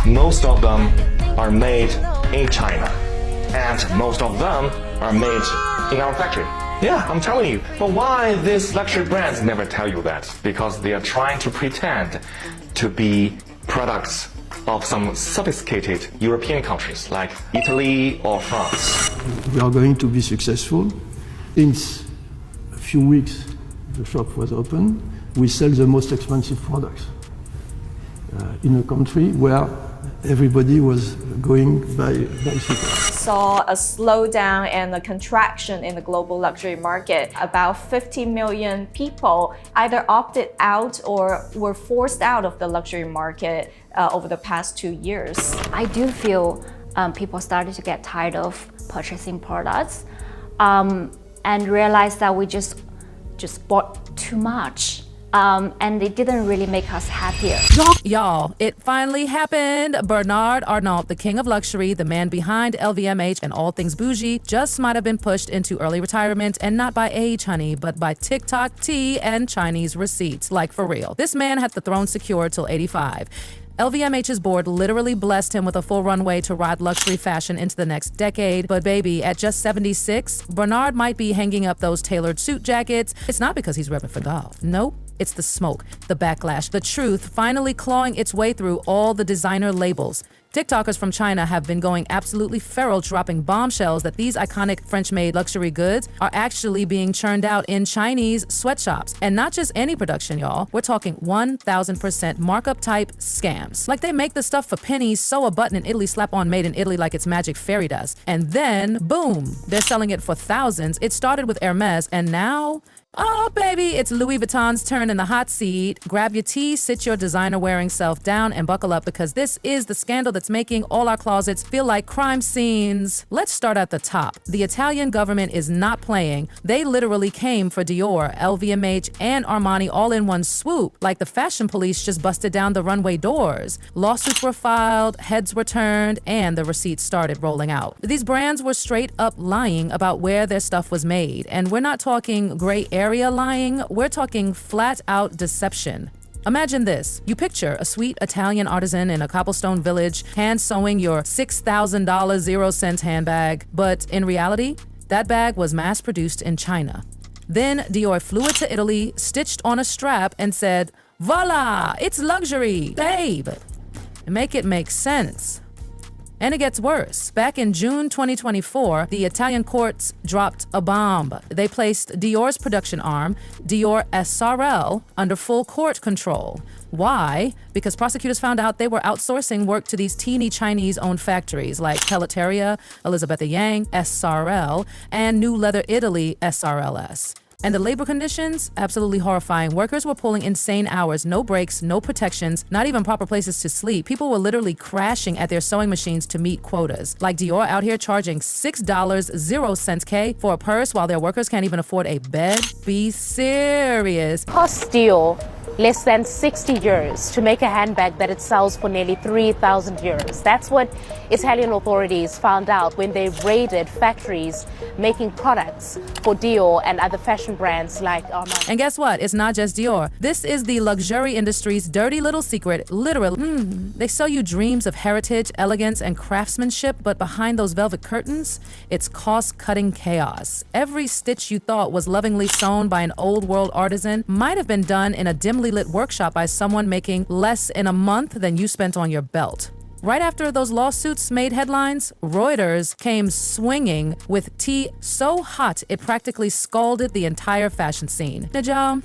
most of them are made in China. And most of them are made in our factory. Yeah, I'm telling you. But why these luxury brands never tell you that? Because they are trying to pretend to be products of some sophisticated European countries like Italy or France. We are going to be successful. In a few weeks, the shop was open. We sell the most expensive products in a country where everybody was going by bicycle. Saw a slowdown and a contraction in the global luxury market. About 50 million people either opted out or were forced out of the luxury market over the past 2 years. I do feel people started to get tired of purchasing products and realized that we just bought too much. And it didn't really make us happier. Y'all, it finally happened. Bernard Arnault, the king of luxury, the man behind LVMH and all things bougie, just might have been pushed into early retirement, and not by age, honey, but by TikTok tea and Chinese receipts. Like, for real. This man had the throne secured till 85. LVMH's board literally blessed him with a full runway to ride luxury fashion into the next decade. But baby, at just 76, Bernard might be hanging up those tailored suit jackets. It's not because he's repping for golf. Nope. It's the smoke, the backlash, the truth finally clawing its way through all the designer labels. TikTokers from China have been going absolutely feral, dropping bombshells that these iconic French-made luxury goods are actually being churned out in Chinese sweatshops. And not just any production, y'all. We're talking 1,000% markup type scams. Like they make the stuff for pennies, sew a button in Italy, slap on made in Italy like it's magic fairy dust. And then, boom, they're selling it for thousands. It started with Hermes, and now, oh, baby, it's Louis Vuitton's turn in the hot seat. Grab your tea, sit your designer-wearing self down, and buckle up because this is the scandal that's making all our closets feel like crime scenes. Let's start at the top. The Italian government is not playing. They literally came for Dior, LVMH, and Armani all in one swoop, like the fashion police just busted down the runway doors. Lawsuits were filed, heads were turned, and the receipts started rolling out. These brands were straight up lying about where their stuff was made, and we're not talking gray area lying, we're talking flat out deception. Imagine this. You picture a sweet Italian artisan in a cobblestone village hand sewing your $6,000 0-cent handbag, but in reality, that bag was mass produced in China. Then Dior flew it to Italy, stitched on a strap, and said, "Voila, it's luxury, babe." Make it make sense. And it gets worse. Back in June 2024, the Italian courts dropped a bomb. They placed Dior's production arm, Dior SRL, under full court control. Why? Because prosecutors found out they were outsourcing work to these teeny Chinese-owned factories like Pelletteria, Elizabeth Yang, SRL, and New Leather Italy, SRLS. And the labor conditions? Absolutely horrifying. Workers were pulling insane hours, no breaks, no protections, not even proper places to sleep. People were literally crashing at their sewing machines to meet quotas. Like Dior out here charging $6 0 K for a purse while their workers can't even afford a bed. Be serious. Cost Dior less than 60 euros to make a handbag that it sells for nearly 3,000 euros. That's what Italian authorities found out when they raided factories making products for Dior and other fashion brands like Armani. And guess what? It's not just Dior. This is the luxury industry's dirty little secret. Literally, they sell you dreams of heritage, elegance, and craftsmanship, but behind those velvet curtains, it's cost-cutting chaos. Every stitch you thought was lovingly sewn by an old-world artisan might have been done in a dimly lit workshop by someone making less in a month than you spent on your belt. Right after those lawsuits made headlines, Reuters came swinging with tea so hot it practically scalded the entire fashion scene. Did y'all?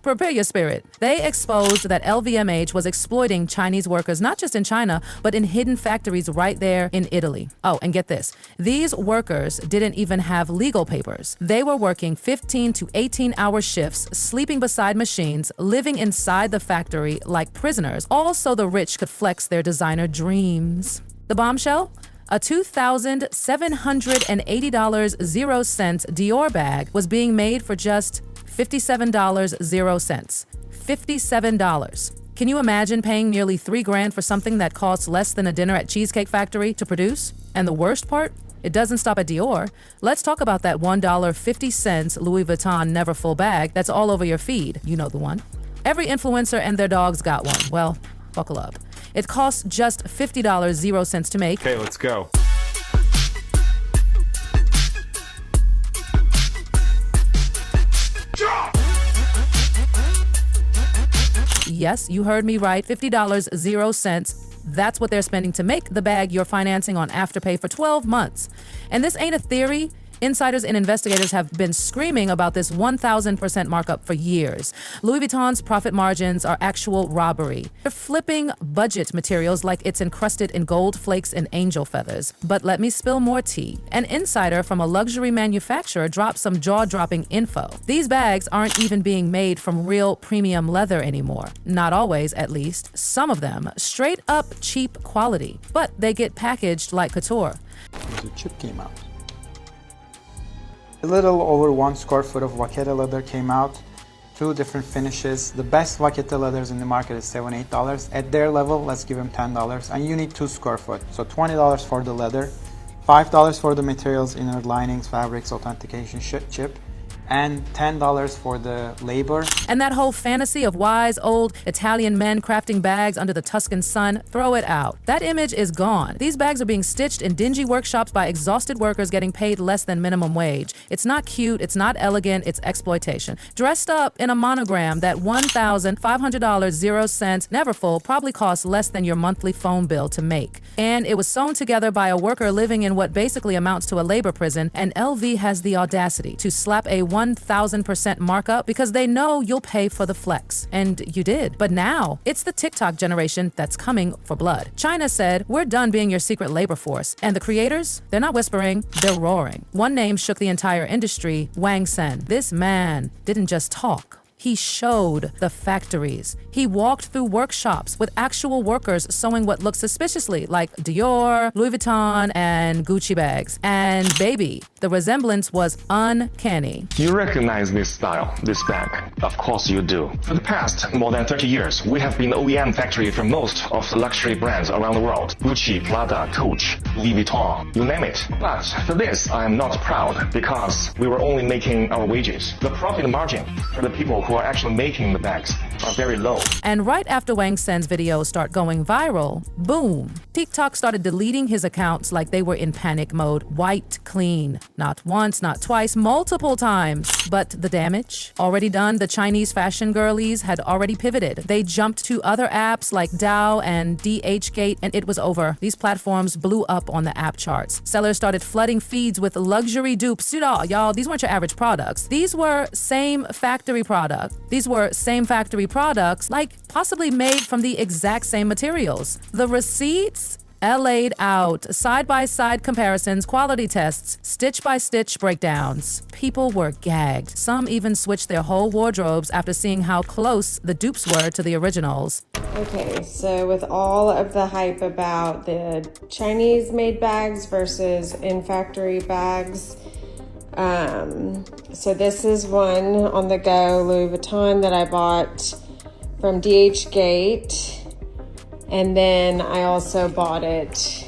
Prepare your spirit. They exposed that LVMH was exploiting Chinese workers, not just in China, but in hidden factories right there in Italy. Oh, and get this. These workers didn't even have legal papers. They were working 15 to 18-hour shifts, sleeping beside machines, living inside the factory like prisoners, all so the rich could flex their designer dreams. The bombshell? A $2,780 0 Dior bag was being made for just $57 0 $57. Can you imagine paying nearly $3,000 for something that costs less than a dinner at Cheesecake Factory to produce? And the worst part? It doesn't stop at Dior. Let's talk about that $1.50 Louis Vuitton never full bag that's all over your feed. You know the one. Every influencer and their dogs got one. Well, buckle up. It costs just $50, 0 cents to make. Okay, let's go. Yes, you heard me right. $50, 0 cents. That's what they're spending to make the bag you're financing on Afterpay for 12 months. And this ain't a theory. Insiders and investigators have been screaming about this 1,000% markup for years. Louis Vuitton's profit margins are actual robbery. They're flipping budget materials like it's encrusted in gold flakes and angel feathers. But let me spill more tea. An insider from a luxury manufacturer dropped some jaw-dropping info. These bags aren't even being made from real premium leather anymore. Not always, at least. Some of them, straight up cheap quality. But they get packaged like couture. The chip came out. A little over 1 square foot of vaqueta leather came out, 2 different finishes. The best vaqueta leathers in the market is $7, $8. At their level, let's give them $10. And you need 2 square foot. So $20 for the leather, $5 for the materials, inner linings, fabrics, authentication, chip, and $10 for the labor. And that whole fantasy of wise old Italian men crafting bags under the Tuscan sun, throw it out. That image is gone. These bags are being stitched in dingy workshops by exhausted workers getting paid less than minimum wage. It's not cute, it's not elegant, it's exploitation. Dressed up in a monogram that $1,500, 0 cents, never full, probably costs less than your monthly phone bill to make. And it was sewn together by a worker living in what basically amounts to a labor prison, and LV has the audacity to slap a 1,000% markup because they know you'll pay for the flex. And you did. But now, it's the TikTok generation that's coming for blood. China said, we're done being your secret labor force. And the creators, they're not whispering, they're roaring. One name shook the entire industry, Wang Sen. This man didn't just talk. He showed the factories. He walked through workshops with actual workers sewing what looked suspiciously like Dior, Louis Vuitton, and Gucci bags. And baby, the resemblance was uncanny. You recognize this style, this bag? Of course you do. For the past more than 30 years, we have been OEM factory for most of the luxury brands around the world. Gucci, Prada, Coach, Louis Vuitton, you name it. But for this, I am not proud because we were only making our wages. The profit margin for the people who are actually making the bags are very low. And right after Wang Sen's videos start going viral, boom, TikTok started deleting his accounts like they were in panic mode. Wiped clean. Not once, not twice, multiple times. But the damage already done. The Chinese fashion girlies had already pivoted. They jumped to other apps like Dow and DHgate, and it was over. These platforms blew up on the app charts. Sellers started flooding feeds with luxury dupes. Y'all, these weren't your average products. These were same factory products. These were same factory products, like possibly made from the exact same materials. The receipts? LA'd out, side-by-side comparisons, quality tests, stitch-by-stitch breakdowns. People were gagged. Some even switched their whole wardrobes after seeing how close the dupes were to the originals. Okay, so with all of the hype about the Chinese-made bags versus in-factory bags, so this is one on the go Louis Vuitton that I bought from DHgate. And then I also bought it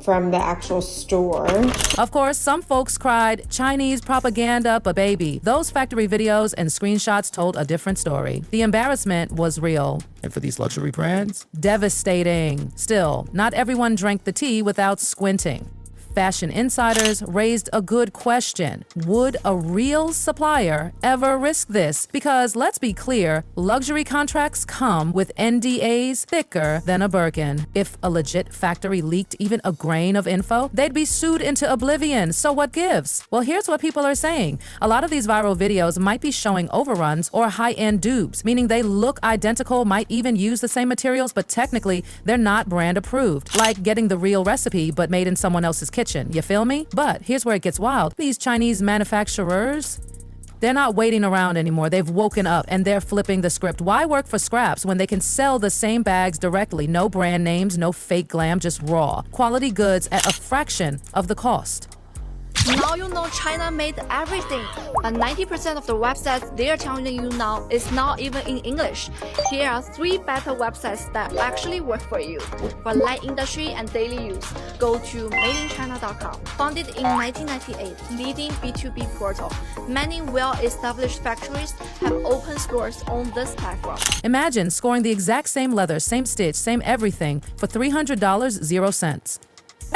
from the actual store. Of course, some folks cried, Chinese propaganda, but baby, those factory videos and screenshots told a different story. The embarrassment was real. And for these luxury brands? Devastating. Still, not everyone drank the tea without squinting. Fashion insiders raised a good question. Would a real supplier ever risk this? Because let's be clear, luxury contracts come with NDAs thicker than a Birkin. If a legit factory leaked even a grain of info, they'd be sued into oblivion. So what gives? Well, here's what people are saying. A lot of these viral videos might be showing overruns or high-end dupes, meaning they look identical, might even use the same materials, but technically they're not brand approved. Like getting the real recipe, but made in someone else's kitchen. You feel me? But here's where it gets wild. These Chinese manufacturers, they're not waiting around anymore. They've woken up and they're flipping the script. Why work for scraps when they can sell the same bags directly? No brand names, no fake glam, just raw. Quality goods at a fraction of the cost. Now you know China made everything, but 90% of the websites they are telling you now is not even in English. Here are 3 better websites that actually work for you. For light industry and daily use, go to madeinchina.com. Founded in 1998, leading B2B portal. Many well-established factories have opened stores on this platform. Imagine scoring the exact same leather, same stitch, same everything for $300, 0 cents.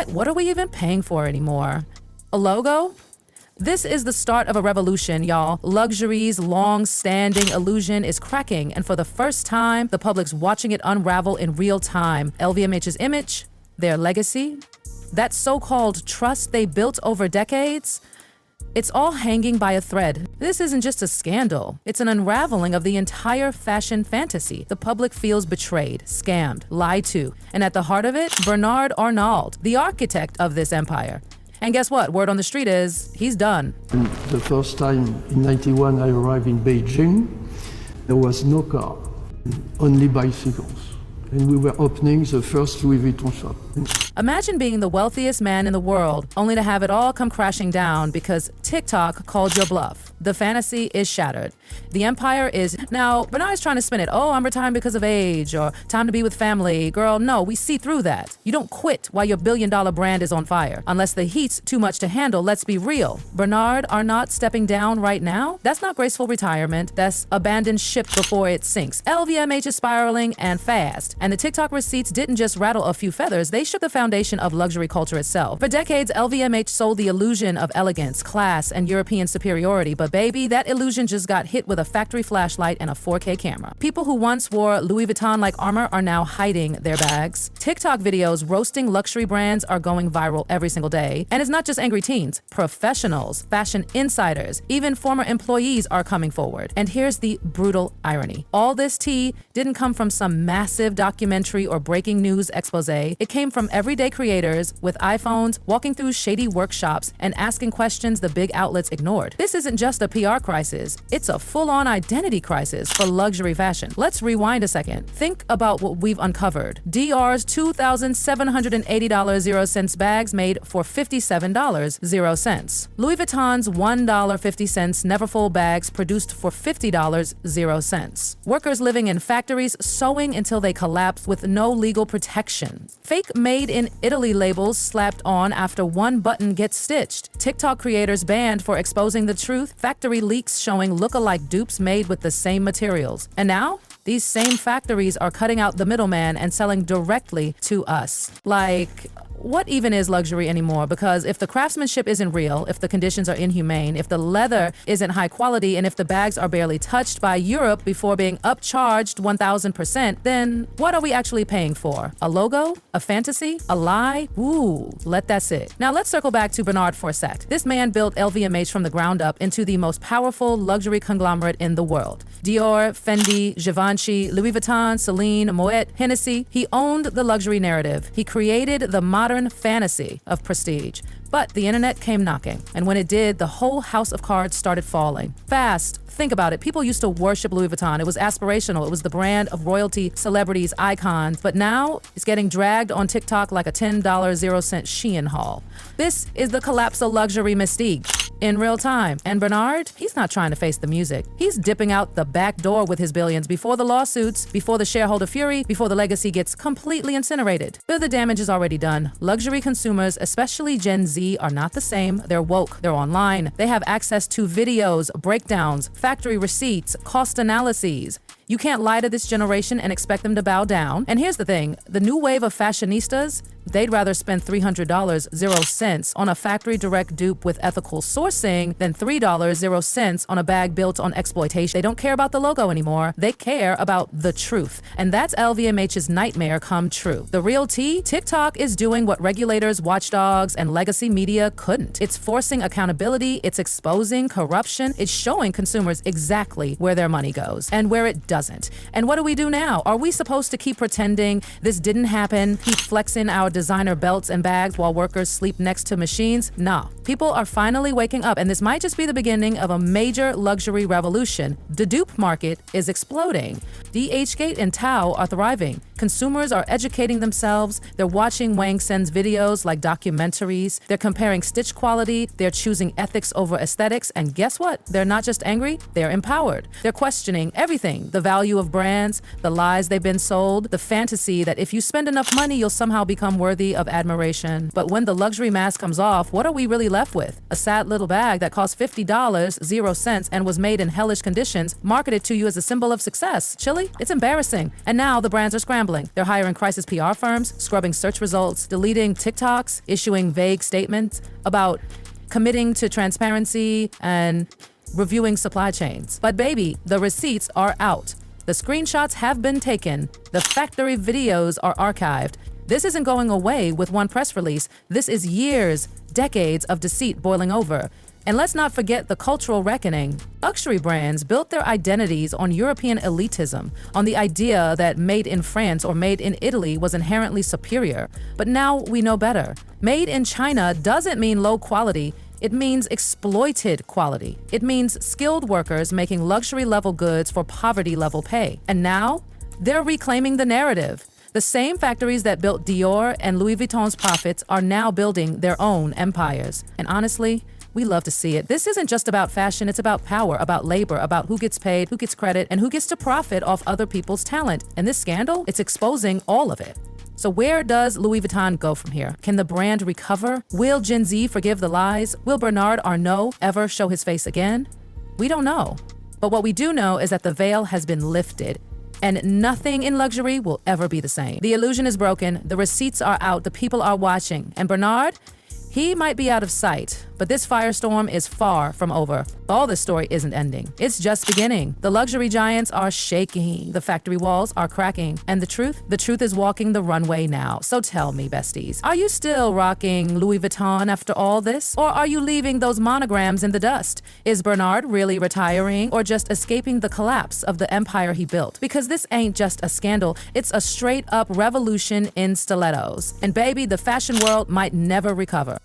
What are we even paying for anymore? A logo? This is the start of a revolution, y'all. Luxury's long-standing illusion is cracking, and for the first time, the public's watching it unravel in real time. LVMH's image, their legacy, that so-called trust they built over decades, it's all hanging by a thread. This isn't just a scandal. It's an unraveling of the entire fashion fantasy. The public feels betrayed, scammed, lied to. And at the heart of it, Bernard Arnault, the architect of this empire. And guess what? Word on the street is, he's done. The first time in 91 I arrived in Beijing, there was no car, only bicycles. And we were opening the first Louis Vuitton shop. Imagine being the wealthiest man in the world, only to have it all come crashing down because TikTok called your bluff. The fantasy is shattered. The empire is... Now, Bernard's trying to spin it. Oh, I'm retiring because of age, or time to be with family. Girl, no, we see through that. You don't quit while your billion-dollar brand is on fire. Unless the heat's too much to handle, let's be real. Bernard Arnault stepping down right now? That's not graceful retirement. That's abandoned ship before it sinks. LVMH is spiraling and fast. And the TikTok receipts didn't just rattle a few feathers, they shook the foundation of luxury culture itself. For decades, LVMH sold the illusion of elegance, class, and European superiority, but baby, that illusion just got hit with a factory flashlight and a 4K camera. People who once wore Louis Vuitton-like armor are now hiding their bags. TikTok videos roasting luxury brands are going viral every single day. And it's not just angry teens. Professionals, fashion insiders, even former employees are coming forward. And here's the brutal irony. All this tea didn't come from some massive documentary or breaking news expose. It came from everyday creators with iPhones walking through shady workshops and asking questions the big outlets ignored. This isn't just a PR crisis, it's a full-on identity crisis for luxury fashion. Let's rewind a second. Think about what we've uncovered. Dior's $2,780 0 cents bags made for $57 0 cents. Louis Vuitton's $1.50 Neverfull bags produced for $50 0 cents. Workers living in factories sewing until they collapsed with no legal protection. Fake made in Italy labels slapped on after one button gets stitched. TikTok creators banned for exposing the truth. Factory leaks showing look-alike dupes made with the same materials. And now, these same factories are cutting out the middleman and selling directly to us. Like, what even is luxury anymore? Because if the craftsmanship isn't real, if the conditions are inhumane, if the leather isn't high quality, and if the bags are barely touched by Europe before being upcharged 1,000%, then what are we actually paying for? A logo? A fantasy? A lie? Ooh, let that sit. Now let's circle back to Bernard for a sec. This man built LVMH from the ground up into the most powerful luxury conglomerate in the world. Dior, Fendi, Givenchy, Louis Vuitton, Celine, Moet, Hennessy. He owned the luxury narrative. He created the modern fantasy of prestige. But the internet came knocking, and when it did, the whole house of cards started falling. Fast. Think about it. People used to worship Louis Vuitton. It was aspirational. It was the brand of royalty, celebrities, icons. But now it's getting dragged on TikTok like a $10 0 cent Shein haul. This is the collapse of luxury mystique in real time. And Bernard, he's not trying to face the music. He's dipping out the back door with his billions before the lawsuits, before the shareholder fury, before the legacy gets completely incinerated. But the damage is already done. Luxury consumers, especially Gen Z, are not the same. They're woke. They're online. They have access to videos, breakdowns, factory receipts, cost analyses. You can't lie to this generation and expect them to bow down. And here's the thing, the new wave of fashionistas, they'd rather spend $300 0 cents on a factory direct dupe with ethical sourcing than $3 0 cents on a bag built on exploitation. They don't care about the logo anymore. They care about the truth. And that's LVMH's nightmare come true. The real tea, TikTok is doing what regulators, watchdogs, and legacy media couldn't. It's forcing accountability, it's exposing corruption, it's showing consumers exactly where their money goes and where it doesn't. And what do we do now? Are we supposed to keep pretending this didn't happen, keep flexing our designer belts and bags while workers sleep next to machines? Nah. People are finally waking up, and this might just be the beginning of a major luxury revolution. The dupe market is exploding. DHgate and Tao are thriving. Consumers are educating themselves. They're watching Wang Sen's videos like documentaries. They're comparing stitch quality. They're choosing ethics over aesthetics. And guess what? They're not just angry, they're empowered. They're questioning everything: the value of brands, the lies they've been sold, the fantasy that if you spend enough money, you'll somehow become worthy of admiration. But when the luxury mask comes off, what are we really left with? A sad little bag that cost $50, 0 cents, and was made in hellish conditions, marketed to you as a symbol of success. Chilly? It's embarrassing. And now the brands are scrambling. They're hiring crisis PR firms, scrubbing search results, deleting TikToks, issuing vague statements about committing to transparency and reviewing supply chains. But baby, the receipts are out. The screenshots have been taken. The factory videos are archived. This isn't going away with one press release. This is years, decades of deceit boiling over. And let's not forget the cultural reckoning. Luxury brands built their identities on European elitism, on the idea that made in France or made in Italy was inherently superior. But now we know better. Made in China doesn't mean low quality. It means exploited quality. It means skilled workers making luxury level goods for poverty level pay. And now they're reclaiming the narrative. The same factories that built Dior and Louis Vuitton's profits are now building their own empires. And honestly, we love to see it. This isn't just about fashion, it's about power, about labor, about who gets paid, who gets credit, and who gets to profit off other people's talent. And this scandal, it's exposing all of it. So where does Louis Vuitton go from here? Can the brand recover? Will Gen Z forgive the lies? Will Bernard Arnault ever show his face again? We don't know. But what we do know is that the veil has been lifted, and nothing in luxury will ever be the same. The illusion is broken, the receipts are out, the people are watching. And Bernard, he might be out of sight, but this firestorm is far from over. All this story isn't ending. It's just beginning. The luxury giants are shaking. The factory walls are cracking. And the truth is walking the runway now. So tell me, besties, are you still rocking Louis Vuitton after all this? Or are you leaving those monograms in the dust? Is Bernard really retiring or just escaping the collapse of the empire he built? Because this ain't just a scandal, it's a straight up revolution in stilettos. And baby, the fashion world might never recover.